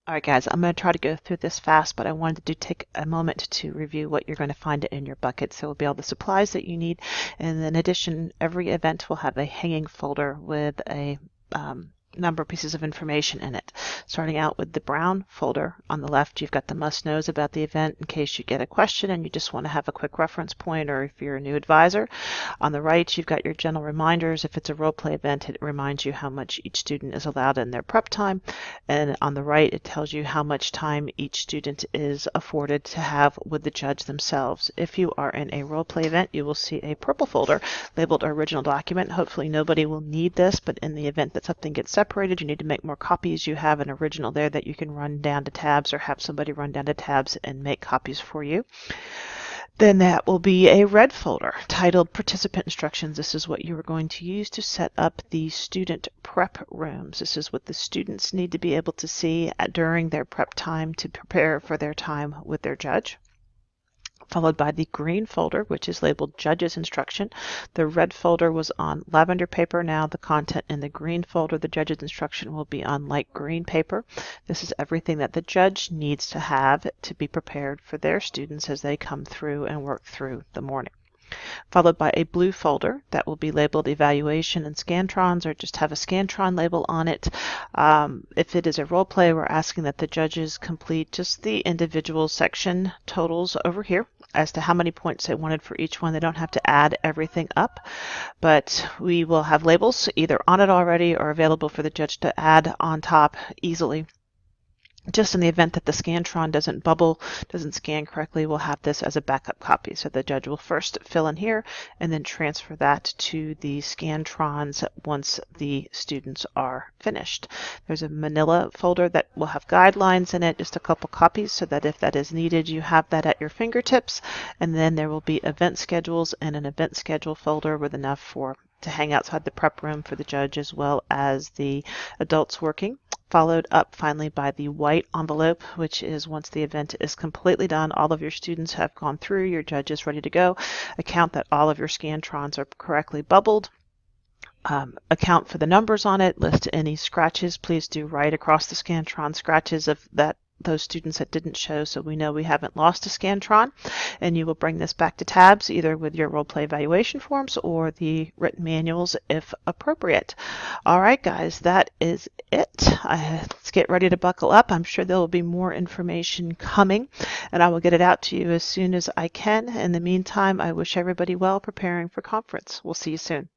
All right, guys, I'm going to try to go through this fast, but I wanted to take a moment to review what you're going to find in your bucket. So it'll be all the supplies that you need. And in addition, every event will have a hanging folder with a number of pieces of information in it. Starting out with the brown folder on the left, you've got the must-knows about the event in case you get a question and you just want to have a quick reference point, or if you're a new advisor. On the right, you've got your general reminders. If it's a role play event, it reminds you how much each student is allowed in their prep time. And on the right, it tells you how much time each student is afforded to have with the judge themselves. If you are in a role play event, you will see a purple folder labeled original document. Hopefully nobody will need this, but in the event that something gets separated, you need to make more copies, you have an original there that you can run down to tabs or have somebody run down to tabs and make copies for you. Then that will be a red folder titled Participant Instructions. This is what you are going to use to set up the student prep rooms. This is what the students need to be able to see during their prep time to prepare for their time with their judge. Followed by the green folder, which is labeled Judge's Instruction. The red folder was on lavender paper. Now the content in the green folder, the Judge's Instruction, will be on light green paper. This is everything that the judge needs to have to be prepared for their students as they come through and work through the morning. Followed by a blue folder that will be labeled Evaluation and Scantrons, or just have a Scantron label on it. If it is a role play, we're asking that the judges complete just the individual section totals over here as to how many points they wanted for each one. They don't have to add everything up, but we will have labels either on it already or available for the judge to add on top easily. Just in the event that the Scantron doesn't bubble, doesn't scan correctly, we'll have this as a backup copy. So the judge will first fill in here and then transfer that to the Scantrons once the students are finished. There's a manila folder that will have guidelines in it, just a couple copies, so that if that is needed, you have that at your fingertips. And then there will be event schedules and an event schedule folder with enough to hang outside the prep room for the judge as well as the adults working. Followed up finally by the white envelope, which is once the event is completely done, all of your students have gone through, your judge is ready to go. Account that all of your Scantrons are correctly bubbled. Account for the numbers on it. List any scratches. Please do write across the Scantron scratches of those students that didn't show, so we know we haven't lost a Scantron. And you will bring this back to tabs either with your role play evaluation forms or the written manuals if appropriate. All right, guys, that is it. Let's get ready to buckle up. I'm sure there will be more information coming, and I will get it out to you as soon as I can. In the meantime, I wish everybody well preparing for conference. We'll see you soon.